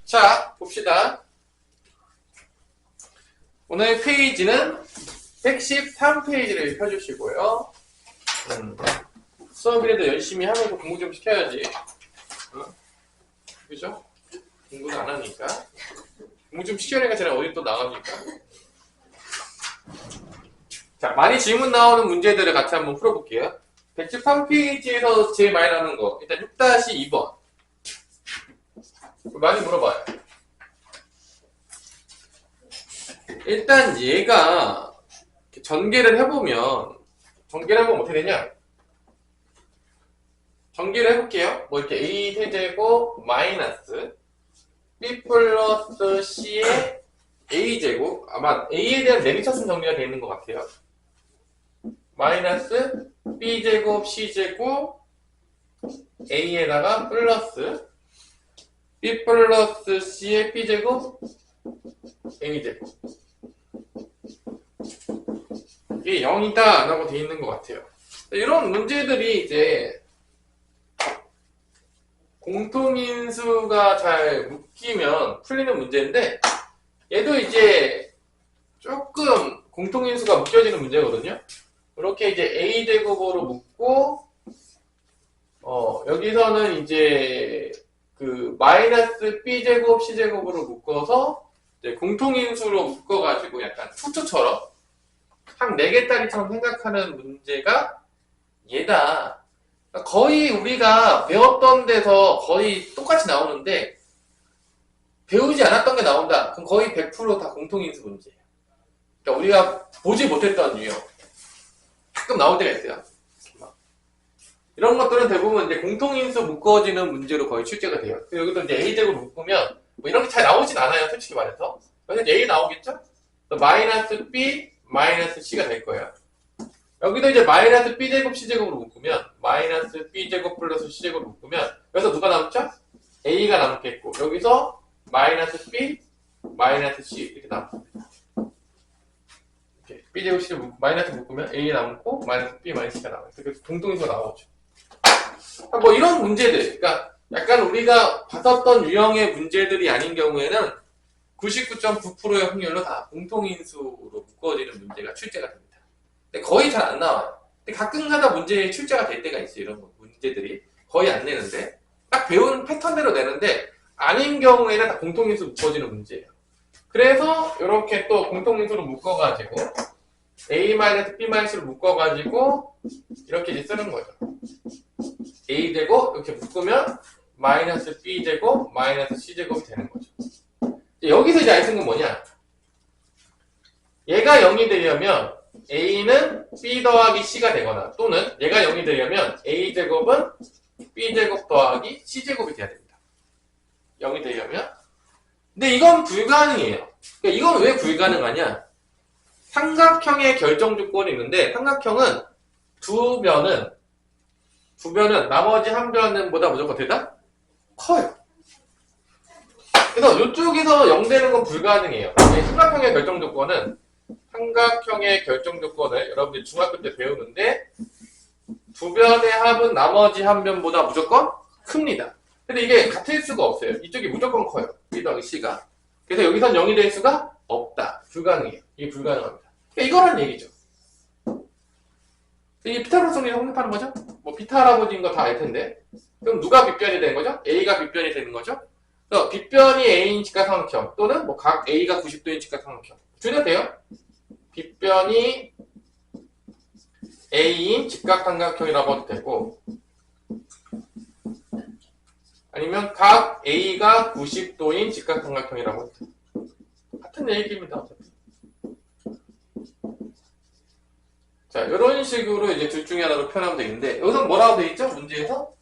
자, 봅시다. 오늘 페이지는 113페이지를 펴주시고요. 수업이라도 열심히 하면서 공부 좀 시켜야지. 그죠? 공부는 안 하니까. 공부 좀 시켜내니까 쟤네 어디 또 나갑니까? 자, 많이 질문 나오는 문제들을 같이 한번 풀어볼게요. 113페이지에서 제일 많이 나오는 거. 일단 6-2번. 많이 물어봐요. 일단 얘가 전개를 해보면 어떻게 되냐? 전개를 해볼게요. 뭐 이렇게 a 세제곱 마이너스 b 플러스 c의 a 제곱, 아마 a에 대한 내리차순 정리가 되어 있는 것 같아요. 마이너스 b 제곱 c 제곱 a에다가 플러스 b 플러스 c의 b 제곱 a 제곱. 이게 0이다 라고 되어 있는 것 같아요. 이런 문제들이 이제 공통인수가 잘 묶이면 풀리는 문제인데, 얘도 이제 조금 공통인수가 묶여지는 문제거든요. 이렇게 이제 a제곱으로 묶고, 여기서는 이제 그 마이너스 b제곱 c제곱으로 묶어서 이제 공통인수로 묶어가지고 약간 투투처럼 한 4개짜리처럼 생각하는 문제가 얘다. 거의 우리가 배웠던 데서 거의 똑같이 나오는데, 배우지 않았던 게 나온다. 그럼 거의 100% 다 공통인수 문제예요. 그러니까 우리가 보지 못했던 유형. 가끔 나올 때가 있어요. 이런 것들은 대부분 이제 공통인수 묶어지는 문제로 거의 출제가 돼요. 여기도 이제 a제곱 묶으면 뭐 이런 게 잘 나오진 않아요. 솔직히 말해서. 그래서 a 나오겠죠? 마이너스 b 마이너스 c가 될 거예요. 여기도 이제 마이너스 b제곱 c제곱으로 묶으면 마이너스 b제곱 플러스 c제곱으로 묶으면 여기서 누가 남죠? a가 남겠고, 여기서 마이너스 b 마이너스 c 이렇게 남습니다. 이렇게 b제곱 c제곱 마이너스 묶으면 a 남고 마이너스 b 마이너스 c가 나와요. 그래서 공통인수가 나오죠. 뭐 이런 문제들, 그러니까 약간 우리가 봤었던 유형의 문제들이 아닌 경우에는 99.9%의 확률로 다 공통인수로 묶어지는 문제가 출제가 됩니다. 근데 거의 잘 안 나와요. 근데 가끔가다 문제에 출제가 될 때가 있어요. 이런 문제들이 거의 안 내는데, 딱 배운 패턴대로 내는데 아닌 경우에는 다 공통인수 묶어지는 문제예요. 그래서 이렇게 또 공통인수로 묶어가지고 a-b-를 묶어가지고 이렇게 이제 쓰는 거죠. a제곱 이렇게 묶으면 마이너스 b제곱 마이너스 c제곱이 되는 거죠. 여기서 이제 알 수 있는 건 뭐냐? 얘가 0이 되려면 a는 b 더하기 c가 되거나, 또는 얘가 0이 되려면 a제곱은 b제곱 더하기 c제곱이 돼야 됩니다. 0이 되려면. 근데 이건 불가능해요. 그러니까 이건 왜 불가능하냐? 삼각형의 결정 조건이 있는데, 삼각형은 두 변은 나머지 한 변은 보다 무조건 되다? 커요. 그래서 이쪽에서 0 되는 건 불가능해요. 삼각형의 결정 조건은, 삼각형의 결정 조건을 여러분들이 중학교 때 배우는데, 두 변의 합은 나머지 한 변보다 무조건 큽니다. 근데 이게 같을 수가 없어요. 이쪽이 무조건 커요. b 더하기 c가. 그래서 여기선 0이 될 수가 없다. 불가능해요. 이게 불가능합니다. 그러니까 이거란 얘기죠. 이게 피타고라스 정리를 성립하는 거죠? 뭐 비타 할아버지인 거 다 알 텐데. 그럼 누가 빗변이 되는 거죠? a가 빗변이 되는 거죠? 그래서 빗변이 a인 직각삼각형, 또는 뭐 각 a가 90도인 직각삼각형. 둘 다 돼요. 빗변이 a인 직각삼각형이라고 해도 되고, 아니면 각 a가 90도인 직각삼각형이라고 해도 되고, 같은 얘기입니다. 어차피. 자, 이런 식으로 이제 둘 중에 하나로 표현하면 되는데, 여기서 뭐라고 되어 있죠? 문제에서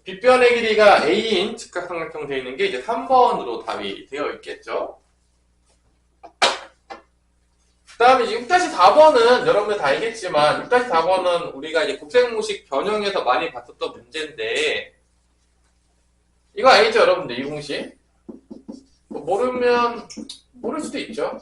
빗변의 길이가 a인 직각삼각형 되어 있는 게 이제 3번으로 답이 되어 있겠죠. 그 다음에 이제 6-4번은 여러분들 다 알겠지만, 6-4번은 우리가 이제 곱셈공식 변형에서 많이 봤었던 문제인데, 이거 알죠, 여러분들? 이 공식 모르면 모를 수도 있죠.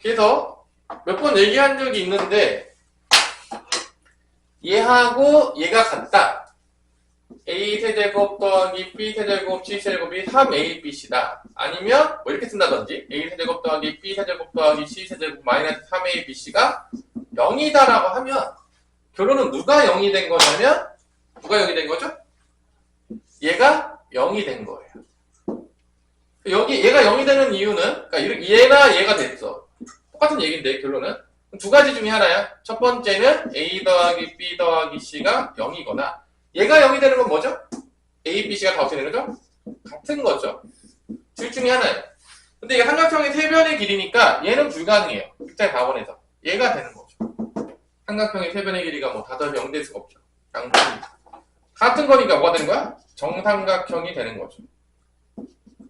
그래서 몇 번 얘기한 적이 있는데 얘하고 얘가 같다. a세제곱 더하기 b세제곱 c세제곱이 3abc다. 아니면 뭐 이렇게 쓴다든지 a세제곱 더하기 b세제곱 더하기 c세제곱 마이너스 3abc가 0이다라고 하면 결론은 누가 0이 된 거냐면 누가 0이 된 거죠? 얘가 0이 된 거예요. 여기 얘가 0이 되는 이유는 그러니까 얘나 얘가 됐어. 똑같은 얘기인데 결론은 두 가지 중에 하나야. 첫 번째는 a 더하기 b 더하기 c가 0이거나 얘가 0이 되는 건 뭐죠? a, b, c가 다 어떻게 되는 거죠? 같은 거죠. 둘 중에 하나예요. 근데 이게 삼각형의 세 변의 길이니까 얘는 불가능해요. 극자의 답원에서 얘가 되는 거죠. 삼각형의 세 변의 길이가 뭐 다들 0 될 수가 없죠. 양변이 같은 거니까 뭐가 되는 거야? 정삼각형이 되는 거죠.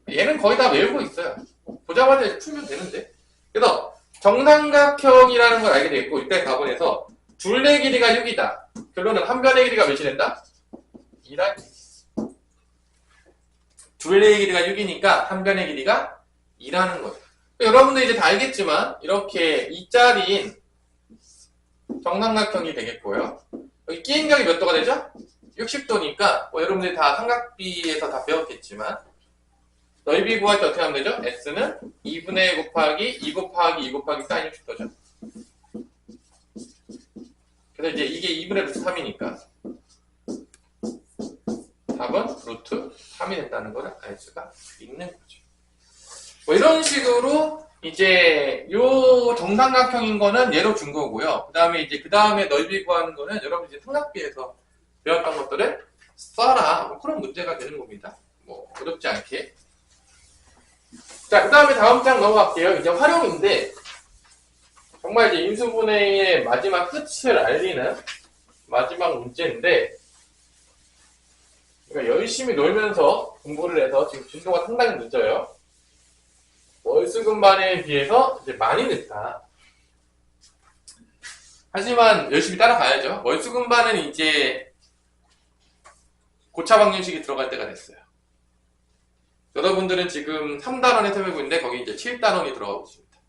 얘는 거의 다 외우고 있어요. 보자마자 풀면 되는데. 그래서 정삼각형이라는 걸 알게 되겠고 이때 답원에서 둘의 길이가 6이다. 결론은 한 변의 길이가 몇이 된다? 2란 둘의 길이가 6이니까 한 변의 길이가 2라는 거죠. 여러분들 이제 다 알겠지만 이렇게 2짜리인 정삼각형이 되겠고요. 여기 끼인각이 몇 도가 되죠? 60도니까 뭐 여러분들이 다 삼각비에서 다 배웠겠지만 넓이 구할 때 어떻게 하면 되죠? S는 2분의 1 곱하기 2 곱하기 2 곱하기 사인 60도죠. 그래서 이제 이게 2분의 루트 3이니까 답은 루트 3이 된다는 걸 알 수가 있는 거죠. 뭐 이런 식으로 이제 요 정삼각형인 거는 예로 준 거고요. 그 다음에 넓이 구하는 거는 여러분 이제 삼각비에서 배웠던 것들을 써라. 뭐 그런 문제가 되는 겁니다. 뭐 어렵지 않게. 자, 그 다음에 다음 장 넘어갈게요. 이제 활용인데 정말 이제 인수분해의 마지막 끝을 알리는 마지막 문제인데 그러니까 열심히 놀면서 공부를 해서 지금 진도가 상당히 늦어요. 월수금반에 비해서 이제 많이 늦다. 하지만 열심히 따라가야죠. 월수금반은 이제 고차방정식이 들어갈 때가 됐어요. 여러분들은 지금 3단원에 세우고 있는데 거기 이제 7단원이 들어가고 있습니다.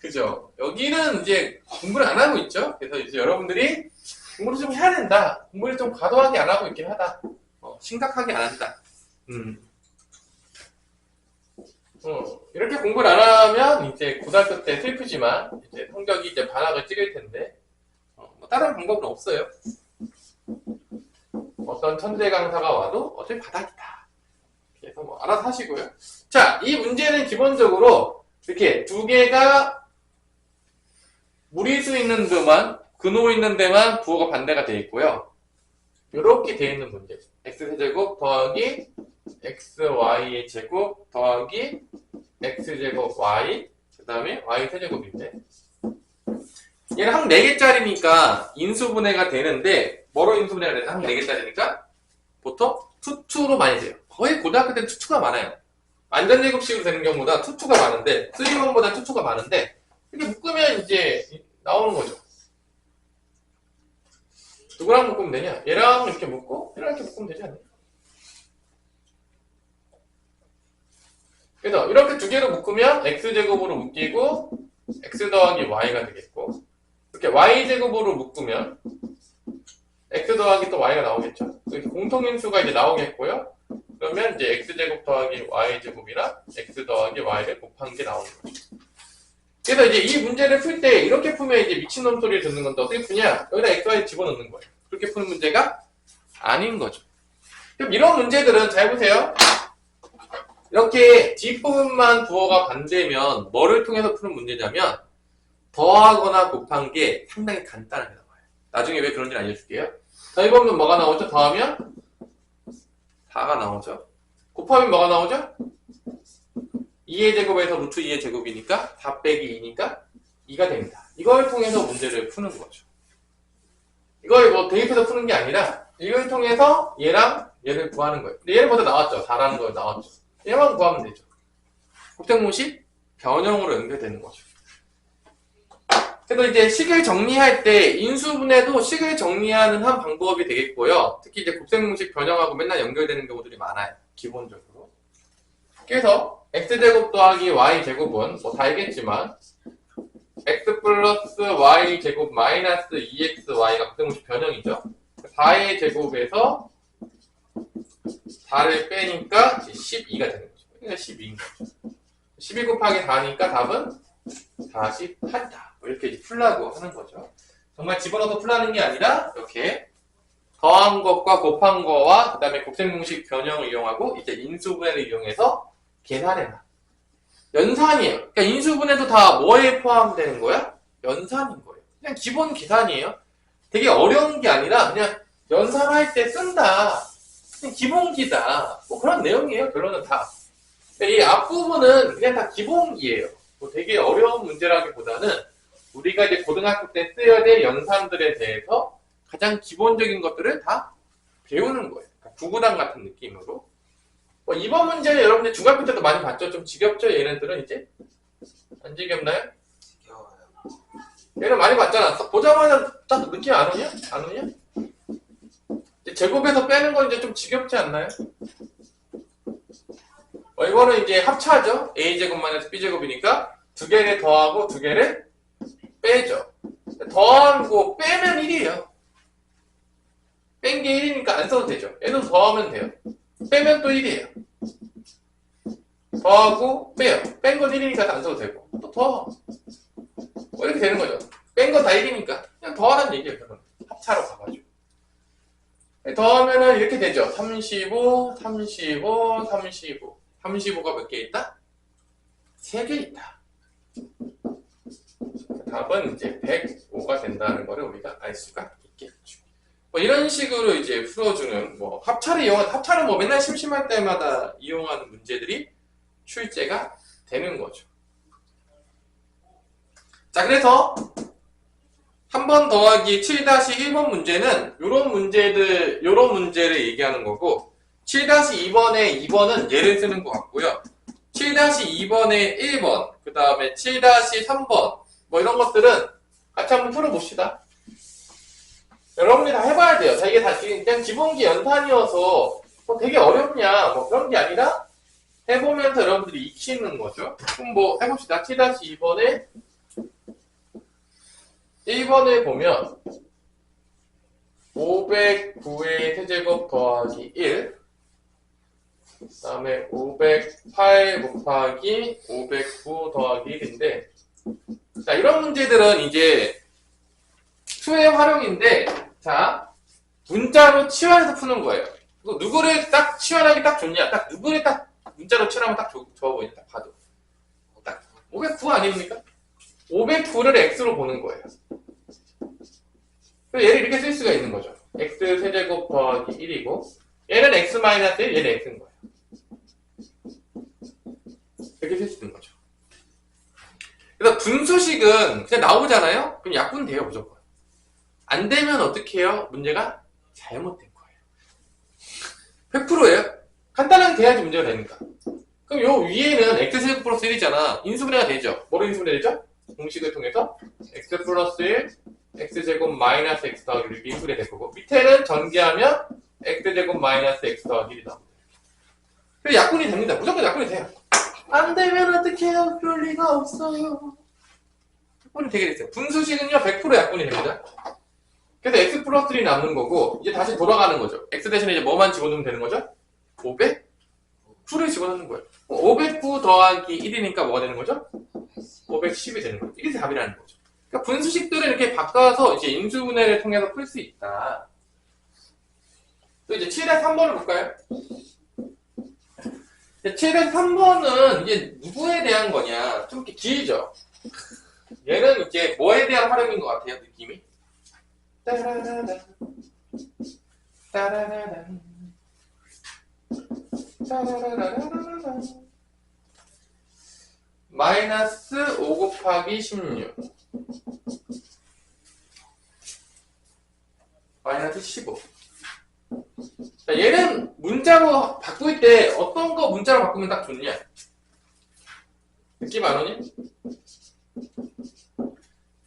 그죠? 여기는 이제 공부를 안 하고 있죠. 그래서 이제 여러분들이 공부를 좀 해야 된다. 공부를 좀 과도하게 안 하고 있긴 하다. 심각하게 안 한다. 이렇게 공부를 안 하면 이제 고등학교 때 슬프지만 이제 성적이 이제 반학을 찍을 텐데 뭐 다른 방법은 없어요. 어떤 천재 강사가 와도 어차피 바닥이다. 그래서 뭐 알아서 하시고요. 자, 이 문제는 기본적으로 이렇게 두 개가 무리수 있는 데만 근호 있는 데만 부호가 반대가 되어 있고요. 이렇게 되어 있는 문제. x세제곱 더하기 xy의 제곱 더하기 x제곱 y 그 다음에 y세제곱인데 얘는 한 4개짜리니까 인수분해가 되는데 뭐로 인수분해가 되나? 한 4개짜리니까 보통 투투로 많이 돼요. 거의 고등학교 때는 투투가 많아요. 완전제곱식으로 되는 경우보다 투투가 많은데 3원보다 투투가 많은데 이렇게 묶으면 이제 나오는 거죠. 누구랑 묶으면 되냐? 얘랑 이렇게 묶고 얘랑 이렇게 묶으면 되지 않나요? 그래서 이렇게 두 개로 묶으면 x제곱으로 묶이고 x 더하기 y가 되겠고 이렇게 y제곱으로 묶으면 x 더하기 또 y가 나오겠죠. 이렇게 공통인수가 이제 나오겠고요. 그러면 이제 x제곱 더하기 y제곱이나 x 더하기 y를 곱한 게 나오는 거죠. 그래서 이제 이 문제를 풀 때 이렇게 풀면 이제 미친놈 소리를 듣는 건데 어떻게 푸냐? 여기다 xy 집어넣는 거예요. 그렇게 푸는 문제가 아닌 거죠. 그럼 이런 문제들은 잘 보세요. 이렇게 뒷부분만 부호가 반대면 뭐를 통해서 푸는 문제냐면 더하거나 곱한 게 상당히 간단하게 나와요. 나중에 왜 그런지 알려줄게요. 자, 이번은 뭐가 나오죠? 더하면 4가 나오죠. 곱하면 뭐가 나오죠? 2의 제곱에서 루트 2의 제곱이니까 4 빼기 2니까 2가 됩니다. 이걸 통해서 문제를 푸는 거죠. 이걸 뭐 대입해서 푸는 게 아니라 이걸 통해서 얘랑 얘를 구하는 거예요. 근데 얘는 먼저 나왔죠. 4라는 거 나왔죠. 얘만 구하면 되죠. 곱셈공식 변형으로 연결되는 거죠. 그래서 이제 식을 정리할 때 인수분해도 식을 정리하는 한 방법이 되겠고요. 특히 이제 곱셈공식 변형하고 맨날 연결되는 경우들이 많아요. 기본적으로. 그래서 x제곱 더하기 y제곱은 뭐 다 알겠지만 x 플러스 y제곱 마이너스 2xy가 가끔씩 변형이죠. 4의 제곱에서 4를 빼니까 12가 되는 거죠. 그러니까 12인 거죠. 12 곱하기 4니까 답은 48이다. 이렇게 이제 풀라고 하는 거죠. 정말 집어넣어서 풀라는 게 아니라 이렇게 더한 것과 곱한 거와 그 다음에 곱셈 공식 변형을 이용하고 이제 인수분해를 이용해서 계산해놔. 연산이에요. 그러니까 인수분해도 다 뭐에 포함되는 거야? 연산인 거예요. 그냥 기본 계산이에요. 되게 어려운 게 아니라 그냥 연산할 때 쓴다. 그냥 기본기다. 뭐 그런 내용이에요. 결론은 다. 이 앞부분은 그냥 다 기본기예요. 뭐 되게 어려운 문제라기보다는 우리가 이제 고등학교 때 써야 될 연산들에 대해서 가장 기본적인 것들을 다 배우는 거예요. 그러니까 구구단 같은 느낌으로. 뭐 이번 문제는 여러분들 중학교 때도 많이 봤죠? 좀 지겹죠? 얘네들은 이제? 안 지겹나요? 지겨워요. 얘는 많이 봤잖아. 딱 보자마자 딱 느낌 안 오냐? 안 오냐? 이제 제곱에서 빼는 건 이제 좀 지겹지 않나요? 이거는 이제 합차죠? a제곱 마이너스 b제곱이니까 두 개를 더하고 두 개를 빼죠. 더하고 빼면 1이에요. 뺀 게 1이니까 안 써도 되죠. 얘도 더하면 돼요. 빼면 또 1이에요. 더하고 빼요. 뺀 건 1이니까 안 써도 되고 또 더하. 뭐 이렇게 되는 거죠. 뺀 건 다 1이니까 그냥 더하라는 얘기예요. 그러면 합차로 가가지고 더하면은 이렇게 되죠. 35, 35, 35. 35가 몇 개 있다? 3개 있다. 답은 이제 105가 된다는 거를 우리가 알 수가 있겠죠. 뭐 이런 식으로 이제 풀어주는 뭐 합차는 뭐 맨날 심심할 때마다 이용하는 문제들이 출제가 되는 거죠. 자, 그래서 한 번 더하기 7-1번 문제는 요런 문제를 얘기하는 거고 7-2번에 2번은 얘를 쓰는 것 같고요. 7-2번에 1번, 그 다음에 7-3번 뭐 이런 것들은 같이 한번 풀어봅시다. 여러분이 다 해봐야 돼요. 자, 이게 다 그냥 기본기 연산이어서 뭐 되게 어렵냐 뭐 그런 게 아니라 해보면서 여러분들이 익히는 거죠. 그럼 뭐 해봅시다. 7-2번에 1번을 보면 509의 세제곱 더하기 1, 그 다음에 508 곱하기 509 더하기 1인데, 자, 이런 문제들은 이제 수의 활용인데, 자, 문자로 치환해서 푸는 거예요. 누구를 딱 치환하기 딱 좋냐? 딱 누구를 딱 문자로 치환하면 딱 좋아 보이냐? 딱 봐도. 딱 509 아닙니까? 509를 x로 보는 거예요. 그래서 얘를 이렇게 쓸 수가 있는 거죠. x 세제곱 더하기 1이고, 얘는 x 마이너스 1, 얘는 x인 거예요. 이렇게 쓸 수 있는 거죠. 그래서 분수식은 그냥 나오잖아요? 그럼 약분 돼요, 무조건. 안 되면 어떻게 해요? 문제가 잘못된 거예요. 100%예요. 간단하게 돼야지 문제가 되니까. 그럼 요 위에는 x제곱 플러스 1이잖아. 인수분해가 되죠. 뭐로 인수분해 되죠? 공식을 통해서 x 플러스 1, x제곱 마이너스 x 더하기 이렇게 인수분해 될 거고, 밑에는 전개하면 x제곱 마이너스 x 더하기 1이 나옵니다. 그래서 약분이 됩니다. 무조건 약분이 돼요. 안 되면 어떻게 해요? 그럴 리가 없어요. 약분이 되게 됐어요. 분수식은요 100% 약분이 됩니다. 그래서 x 플러스 1이 남는 거고, 이제 다시 돌아가는 거죠. x 대신에 이제 뭐만 집어넣으면 되는 거죠? 509를 집어넣는 거예요. 509 더하기 1이니까 뭐가 되는 거죠? 510이 되는 거죠. 이게 답이라는 거죠. 그러니까 분수식들을 이렇게 바꿔서 이제 인수분해를 통해서 풀 수 있다. 또 이제 7-3번을 볼까요? 7-3번은 이제 누구에 대한 거냐? 좀 이렇게 길죠? 얘는 이제 뭐에 대한 활용인 것 같아요, 느낌이? 따라라란. 따라라란. 따라라라라라란. 마이너스 5 곱하기 16. 마이너스 15. 자, 얘는 문자로 바꿀 때 어떤 거 문자로 바꾸면 딱 좋냐? 느낌 안 오니?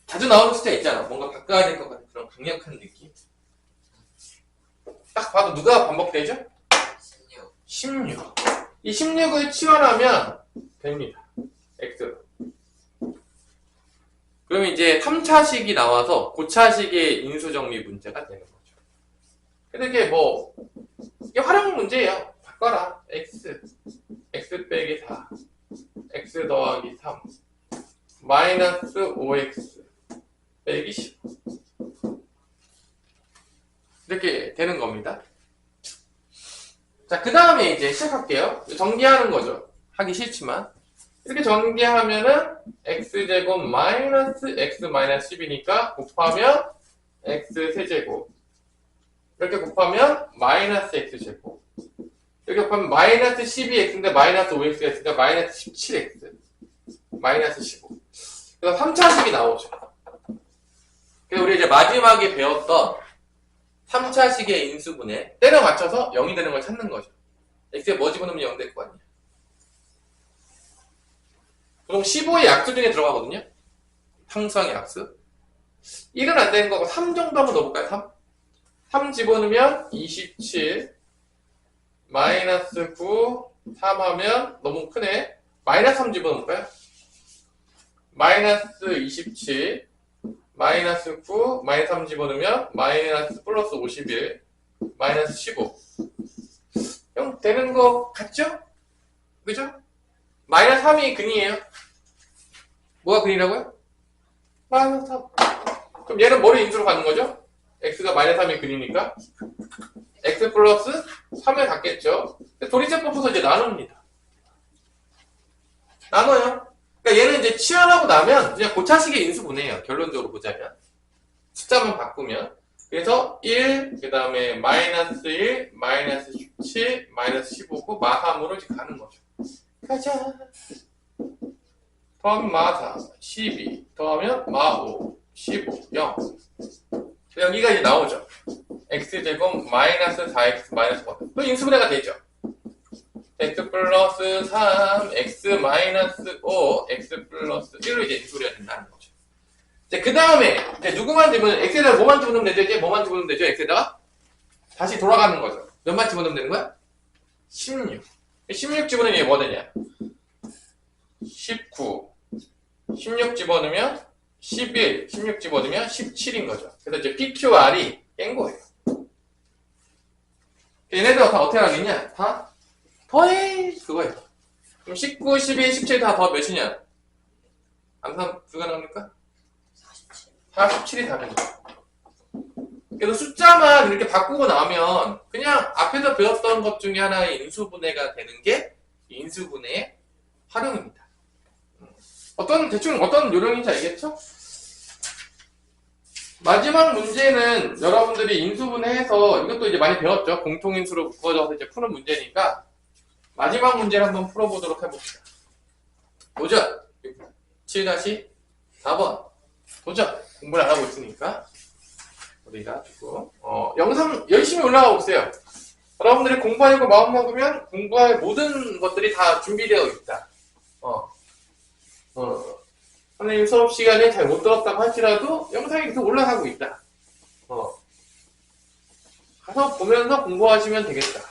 자주 나오는 숫자 있잖아. 뭔가 바꿔야 될 것 같은 그런 강력한 느낌. 딱 봐도 누가 반복되죠? 16. 이 16을 치환하면 됩니다. x로. 그럼 이제 3차식이 나와서 고차식의 인수정리 문제가 되는 거죠. 근데 이게 뭐 이게 활용 문제예요. 바꿔라. x 빼기 4 x 더하기 3 마이너스 5x 빼기 10 이렇게 되는 겁니다. 자, 그 다음에 이제 시작할게요. 정리하는 거죠. 하기 싫지만 이렇게 정리하면은 x제곱 마이너스 x 마이너스 10이니까 곱하면 x 세제곱 이렇게 곱하면 마이너스 x제곱 이렇게 곱하면 마이너스 12x인데 마이너스 5x가 있으니까 마이너스 17x 마이너스 15 그래서 3차식이 나오죠. 그래서 우리 이제 마지막에 배웠던 3차식의 인수분해 때려 맞춰서 0이 되는 걸 찾는 거죠. x에 뭐 집어넣으면 0 될 거 아니야. 보통 15의 약수 중에 들어가거든요. 항수항의 약수. 1은 안 되는 거고 3 정도 한번 넣어볼까요? 3? 3 집어넣으면 27 마이너스 9 3 하면 너무 크네. 마이너스 3 집어넣을까요? 마이너스 27 마이너스 9 마이너스 3 집어넣으면 마이너스 플러스 51 마이너스 15 형 되는 거 같죠? 그죠? 마이너스 3이 근이에요. 뭐가 근이라고요? 마이너스 3. 그럼 얘는 뭐를 인수로 가는 거죠? x가 마이너스 3이 근이니까 x 플러스 3을 갖겠죠. 도리제법 써서 이제 나눕니다. 나눠요. 그러니까 얘는 이제 치환하고 나면 그냥 고차식의 인수분해예요. 결론적으로 보자면 숫자만 바꾸면 그래서 1, 그 다음에 마이너스 1, 마이너스 17, 마이너스 15고 마3으로 이제 가는 거죠. 가자. 더하면 마4, 12, 더하면 마5, 15, 0. 여기가 이제 나오죠. x제곱 마이너스 4x 마이너스 1. 또 인수분해가 되죠. x 플러스 3, x 마이너스 5, x 플러스 1로 이제 인수분해가 된다는 거죠. 이제 그 다음에 이제 누구만 집어넣으면 x에다가 뭐만 집어넣으면 되죠? 이제 뭐만 집어넣으면 되죠? x에다가 다시 돌아가는 거죠. 몇만 집어넣으면 되는 거야? 16. 16 집어넣으면 이게 뭐 되냐? 19. 16 집어넣으면 11. 16 집어넣으면 17인 거죠. 그래서 이제 PQR이 깬 거예요. 얘네들 다 어떻게 하겠냐? 다 더해 그거예요. 그럼 19, 12, 17 다 더 몇이냐? 암산 불가능합니까? 47이 답입니다. 그래서 숫자만 이렇게 바꾸고 나면 그냥 앞에서 배웠던 것 중에 하나의 인수분해가 되는 게 인수분해의 활용입니다. 대충 어떤 요령인지 알겠죠? 마지막 문제는 여러분들이 인수분해해서 이것도 이제 많이 배웠죠. 공통인수로 묶어져서 이제 푸는 문제니까 마지막 문제를 한번 풀어보도록 해봅시다. 도전! 7-4번 도전! 공부를 안 하고 있으니까 우리가 조금 영상 열심히 올라가 보세요. 여러분들이 공부하려고 마음 먹으면 공부할 모든 것들이 다 준비되어 있다. 선생님 수업 시간에 잘 못 들었다고 할지라도 영상이 계속 올라가고 있다. 가서 보면서 공부하시면 되겠다.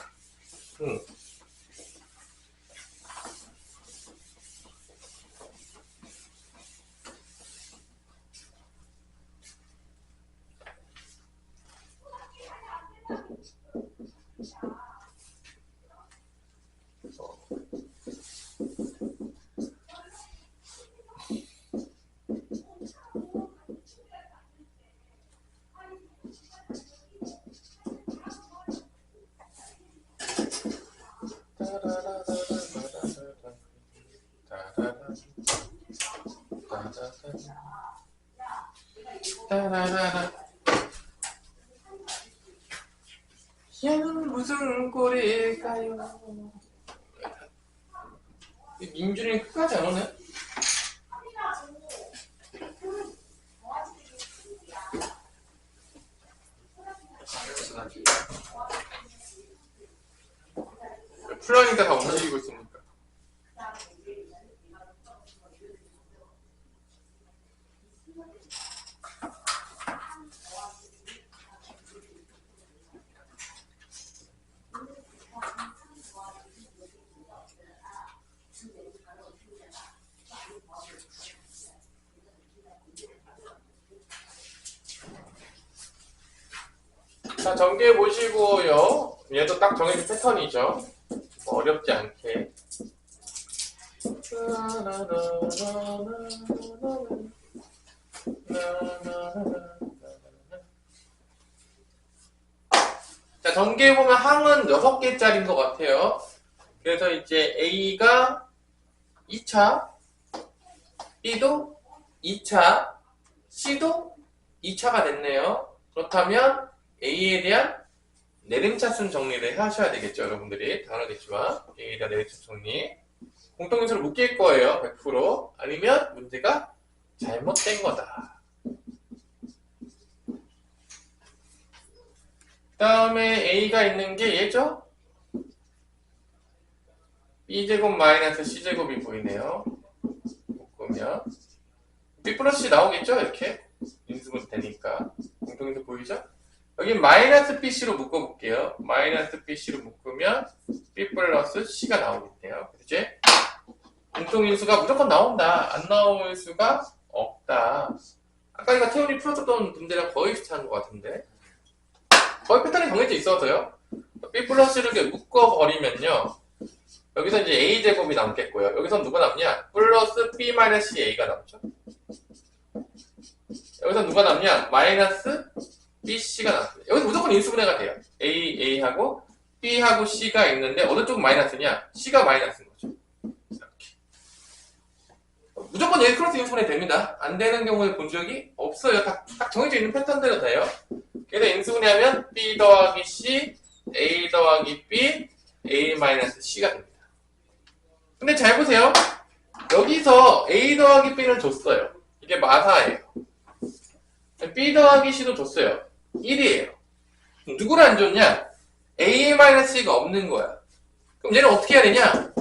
얘는 무슨 꼴일까요? 민준이는 끝까지 안 오네? 풀라니까 다 움직이고 있습니까? 자, 전개해 보시고요. 얘도 딱 정해진 패턴이죠. 뭐 어렵지 않게. 자, 전개해보면 항은 6개짜리인 것 같아요. 그래서 이제 A가 2차, B도 2차, C도 2차가 됐네요. 그렇다면 A에 대한 내림차순 정리를 하셔야 되겠죠, 여러분들이. 당연하겠지만 A에 대한 내림차순 정리. 공통인수를 묶일 거예요, 100%. 아니면 문제가 잘못된 거다. 그 다음에 A가 있는 게 얘죠? B제곱 마이너스 C제곱이 보이네요. 묶으면 B 플러스 C 나오겠죠? 이렇게 인수분 되니까. 공통인수 보이죠? 여기 마이너스 BC로 묶어볼게요. 마이너스 BC로 묶으면 B 플러스 C가 나오겠네요. 이제 공통인수가 무조건 나온다. 안 나올 수가 없다. 아까 이거 태훈이 풀었던 문제랑 거의 비슷한 것 같은데. 거의 패턴이 정해져 있어서요. B 플러스를 이렇게 묶어버리면요. 여기서 이제 A제곱이 남겠고요. 여기서 누가 남냐? 플러스 B 마이너스 A가 남죠. 여기서 누가 남냐? 마이너스 BC가 남죠. 여기서 무조건 인수분해가 돼요. A하고 B하고 C가 있는데 어느 쪽 마이너스냐? C가 마이너스인 거죠. 이렇게. 무조건 A 크로스 인수분해 됩니다. 안 되는 경우에 본 적이 없어요. 딱 정해져 있는 패턴대로 돼요. 그래서 인수분해하면 B 더하기 C, A 더하기 B, A 마이너스 C가 됩니다. 근데 잘 보세요. 여기서 A 더하기 B는 줬어요. 이게 마사예요. B 더하기 C도 줬어요. 1이에요. 누구를 안 줬냐? A-C가 없는 거야. 그럼 얘는 어떻게 해야 되냐?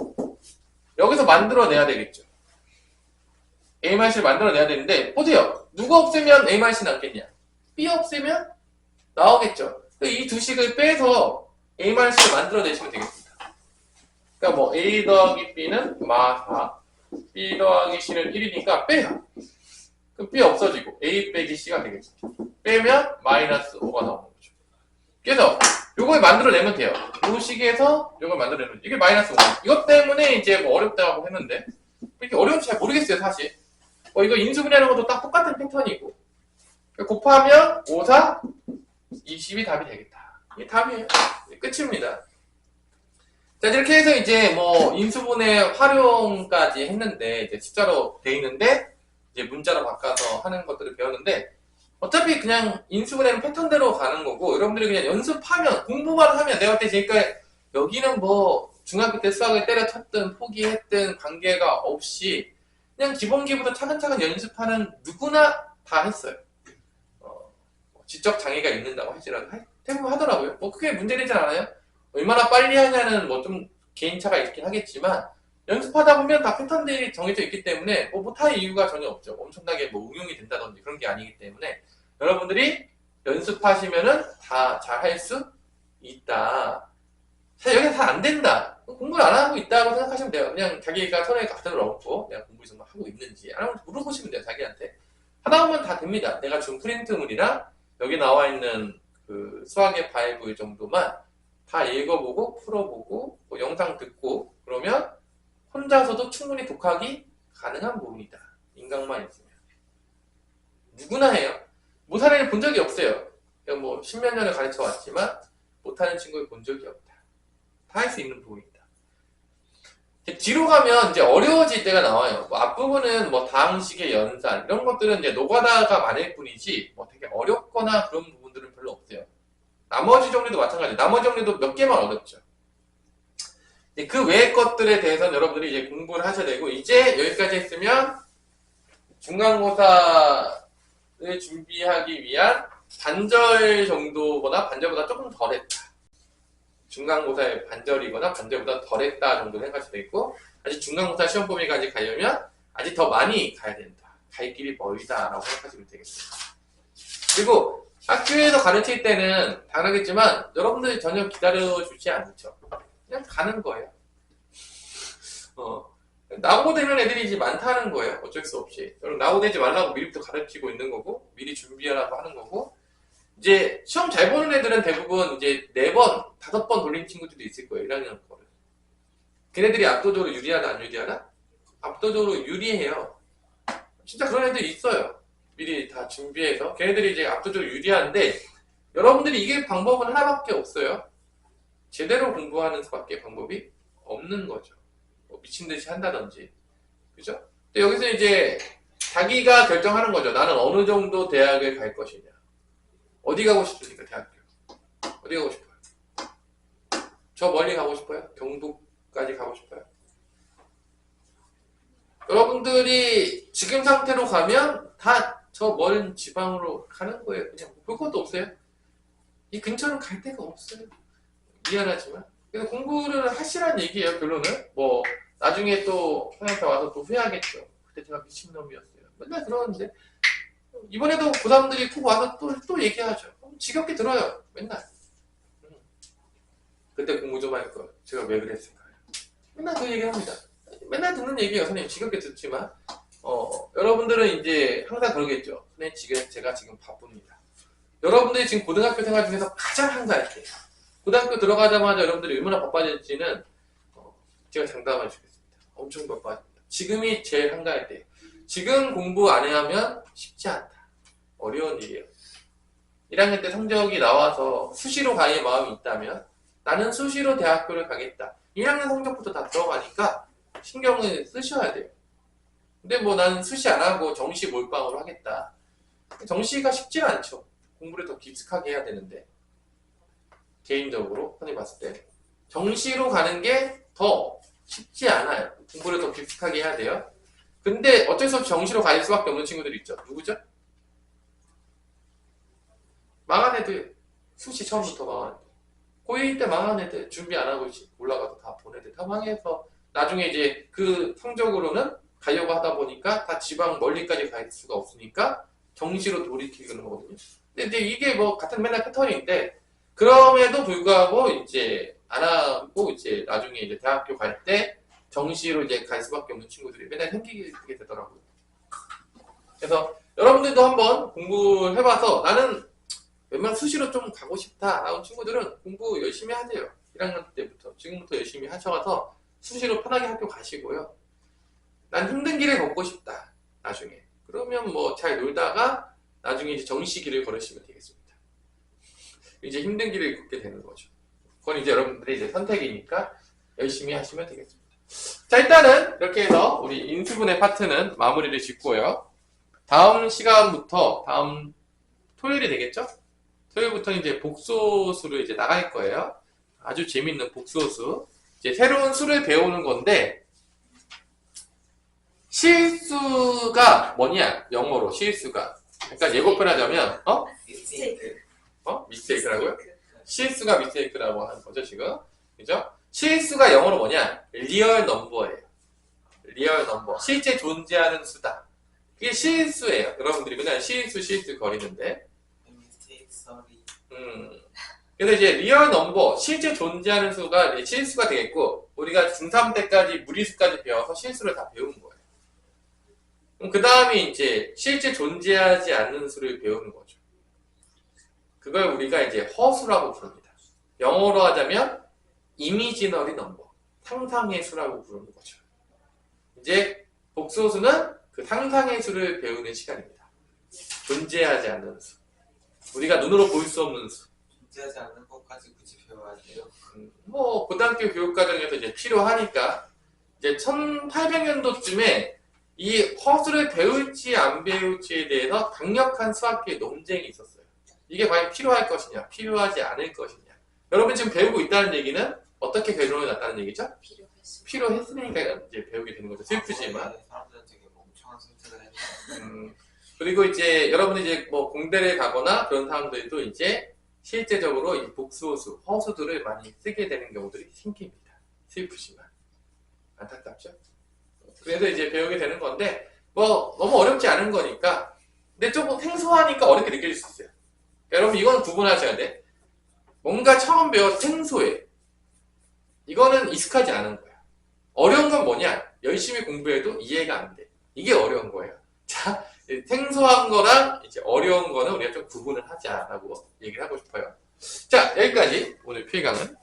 여기서 만들어내야 되겠죠. A-C를 만들어내야 되는데 보세요. 누가 없으면 A-C 남겠냐? B 없으면 나오겠죠. 이 두 식을 빼서 A-C를 만들어내시면 되겠습니다. 그러니까 뭐 A 더하기 B는 마사, B 더하기 C는 1이니까 빼요. 그럼 B 없어지고 A 빼기 C가 되겠죠. 빼면 마이너스 5가 나오는 거죠. 그래서 요걸 만들어내면 돼요. 요 식에서 요걸 만들어내면 이게 마이너스 5. 이것 때문에 이제 뭐 어렵다고 했는데 이렇게 어려운지 잘 모르겠어요, 사실. 이거 인수분해하는 것도 딱 똑같은 패턴이고 곱하면 5, 4, 20이 답이 되겠다. 이게 답이에요. 끝입니다. 자, 이렇게 해서 이제 뭐 인수분해 활용까지 했는데 이제 숫자로 돼 있는데 이제 문자로 바꿔서 하는 것들을 배웠는데 어차피 그냥 인수분해는 패턴대로 가는 거고 여러분들이 그냥 연습하면 공부만 하면 내가 그때 지금까지 여기는 뭐 중학교 때 수학을 때려쳤든 포기했든 관계가 없이 그냥 기본기부터 차근차근 연습하는 누구나 다 했어요. 지적 장애가 있는다고 할지라도 대부분 하더라고요. 뭐 크게 문제되진 않아요. 얼마나 빨리 하냐는 뭐 좀 개인차가 있긴 하겠지만 연습하다 보면 다 패턴들이 정해져 있기 때문에 뭐 못할 이유가 전혀 없죠. 엄청나게 뭐 응용이 된다든지 그런 게 아니기 때문에 여러분들이 연습하시면은 다 잘 할 수 있다. 사실 여기는 다 안 된다. 공부를 안 하고 있다고 생각하시면 돼요. 그냥 자기가 손에 가득을 얻고 내가 공부 정말 하고 있는지 안 하면 물어보시면 돼요. 자기한테. 하다 보면 다 됩니다. 내가 준 프린트물이랑 여기 나와 있는 그 수학의 바이블 정도만 다 읽어보고 풀어보고 뭐 영상 듣고 그러면 혼자서도 충분히 독학이 가능한 부분이다. 인강만 있으면. 누구나 해요. 못하는 애를 본 적이 없어요. 뭐 십몇 년을 가르쳐 왔지만 못하는 친구를 본 적이 없다. 다 할 수 있는 부분이다. 뒤로 가면 이제 어려워질 때가 나와요. 뭐 앞부분은 뭐 다항식의 연산 이런 것들은 이제 노가다가 많을 뿐이지 뭐 되게 어렵거나 그런 부분들은 별로 없어요. 나머지 정리도 마찬가지예요. 나머지 정리도 몇 개만 어렵죠. 그 외의 것들에 대해서는 여러분들이 이제 공부를 하셔야 되고 이제 여기까지 했으면 중간고사를 준비하기 위한 반절 정도보다 반절보다 조금 덜했다. 중간고사의 반절이거나 반절보다 덜했다 정도 생각하셔도 되겠고 아직 중간고사 시험 범위까지 가려면 아직 더 많이 가야 된다. 갈 길이 멀다 라고 생각하시면 되겠습니다. 그리고 학교에서 가르칠 때는 당연하겠지만 여러분들이 전혀 기다려주지 않죠. 그냥 가는 거예요. 낙오되는 애들이 이제 많다는 거예요. 어쩔 수 없이. 여러분 낙오되지 말라고 미리부터 가르치고 있는 거고 미리 준비하라고 하는 거고 이제 시험 잘 보는 애들은 대부분 이제 4번, 5번 돌린 친구들도 있을 거예요. 1학년 거를. 걔네들이 압도적으로 유리하나 안 유리하나? 압도적으로 유리해요. 진짜 그런 애들 있어요. 미리 다 준비해서. 걔네들이 이제 압도적으로 유리한데 여러분들이 이게 방법은 하나밖에 없어요. 제대로 공부하는 수밖에 방법이 없는 거죠. 뭐 미친 듯이 한다든지. 그죠? 근데 여기서 이제 자기가 결정하는 거죠. 나는 어느 정도 대학을 갈 것이냐. 어디 가고 싶습니까, 대학교? 어디 가고 싶어요? 저 멀리 가고 싶어요? 경북까지 가고 싶어요? 여러분들이 지금 상태로 가면 다 저 먼 지방으로 가는 거예요. 그냥 볼 것도 없어요. 이 근처는 갈 데가 없어요. 미안하지만. 그래서 공부를 하시란 얘기예요, 결론은. 뭐, 나중에 또 형한테 와서 또 후회하겠죠. 그때 제가 미친놈이었어요. 맨날 그러는데. 이번에도 고3들이 꼭 와서 또 얘기하죠. 지겹게 들어요. 맨날. 그때 공부 좀 할 걸. 제가 왜 그랬을까요? 맨날 그 얘기 합니다. 맨날 듣는 얘기예요. 선생님 지겹게 듣지만. 여러분들은 이제 항상 그러겠죠. 선생님 제가 지금 바쁩니다. 여러분들이 지금 고등학교 생활 중에서 가장 한가할 때. 고등학교 들어가자마자 여러분들이 얼마나 바빠질지는 제가 장담해 주겠습니다. 엄청 바빠집니다. 지금이 제일 한가할 때. 지금 공부 안 하면 쉽지 않다. 어려운 일이에요. 1학년 때 성적이 나와서 수시로 갈 마음이 있다면 나는 수시로 대학교를 가겠다. 1학년 성적부터 다 들어가니까 신경을 쓰셔야 돼요. 근데 뭐 나는 수시 안 하고 정시 몰빵으로 하겠다. 정시가 쉽지 않죠. 공부를 더 깊숙하게 해야 되는데 개인적으로 선생님 봤을 때 정시로 가는 게 더 쉽지 않아요. 공부를 더 깊숙하게 해야 돼요. 근데 어쩔 수 없이 정시로 갈 수밖에 없는 친구들이 있죠. 누구죠? 망한 애들. 수시 처음부터 망한 애들. 고1 때 망한 애들. 준비 안 하고 올라가서 다 본 애들. 다 망해서 나중에 이제 그 성적으로는 가려고 하다 보니까 다 지방 멀리까지 갈 수가 없으니까 정시로 돌이키는 거거든요. 근데 이게 뭐 같은 맨날 패턴인데 그럼에도 불구하고 이제 안 하고 이제 나중에 이제 대학교 갈 때 정시로 이제 갈 수밖에 없는 친구들이 맨날 생기게 되더라고요. 그래서 여러분들도 한번 공부를 해봐서 나는 웬만한 수시로 좀 가고 싶다 라는 친구들은 공부 열심히 하세요. 1학년 때부터 지금부터 열심히 하셔서 수시로 편하게 학교 가시고요. 난 힘든 길을 걷고 싶다 나중에 그러면 뭐 잘 놀다가 나중에 이제 정시 길을 걸으시면 되겠습니다. 이제 힘든 길을 걷게 되는 거죠. 그건 이제 여러분들의 이제 선택이니까 열심히 하시면 되겠습니다. 자, 일단은 이렇게 해서 우리 인수분해 파트는 마무리를 짓고요. 다음 시간부터 다음 토요일이 되겠죠? 토요일부터 이제 복소수를 이제 나갈 거예요. 아주 재밌는 복소수. 이제 새로운 수를 배우는 건데 실수가 뭐냐? 영어로 실수가. 그러니까 예고편하자면 미스테이크라고요? 실수가 미스테이크라고 하는 거죠, 지금. 그죠? 실수가 영어로 뭐냐? 리얼 넘버예요. 리얼 넘버. 실제 존재하는 수다. 그게 실수예요. 여러분들이 맨날 실수 거리는데. 그래서 이제 리얼 넘버, 실제 존재하는 수가 이제 실수가 되겠고, 우리가 중3 때까지 무리수까지 배워서 실수를 다 배운 거예요. 그럼 그 다음에 이제 실제 존재하지 않는 수를 배우는 거죠. 그걸 우리가 이제 허수라고 부릅니다. 영어로 하자면 이미지너리 넘버, 상상의 수라고 부르는 거죠. 이제 복소수는 그 상상의 수를 배우는 시간입니다. 존재하지 않는 수. 우리가 눈으로 볼 수 없는 수. 존재하지 않는 것까지 굳이 배워야 돼요. 뭐 고등학교 교육과정에서 이제 필요하니까 이제 1800년도쯤에 이 허수를 배울지 안 배울지에 대해서 강력한 수학계의 논쟁이 있었어요. 이게 과연 필요할 것이냐, 필요하지 않을 것이냐. 여러분 지금 배우고 있다는 얘기는 어떻게 결론이 났다는 얘기죠? 필요했으니까 이제 배우게 되는 거죠. 슬프지만. 사람들은 되게 멍청한 선택을 했는데. 그리고 이제 여러분이 이제 뭐 공대를 가거나 그런 사람들도 이제 실제적으로 이 복수수, 허수들을 많이 쓰게 되는 경우들이 생깁니다. 슬프지만. 안타깝죠? 그래서 이제 배우게 되는 건데, 뭐, 너무 어렵지 않은 거니까, 근데 조금 생소하니까 어렵게 느껴질 수 있어요. 그러니까 여러분, 이건 구분하셔야 돼. 뭔가 처음 배워서 생소해. 이거는 익숙하지 않은 거야. 어려운 건 뭐냐? 열심히 공부해도 이해가 안 돼. 이게 어려운 거예요. 자, 이제 생소한 거랑 이제 어려운 거는 우리가 좀 구분을 하자라고 얘기를 하고 싶어요. 자, 여기까지 오늘 필강은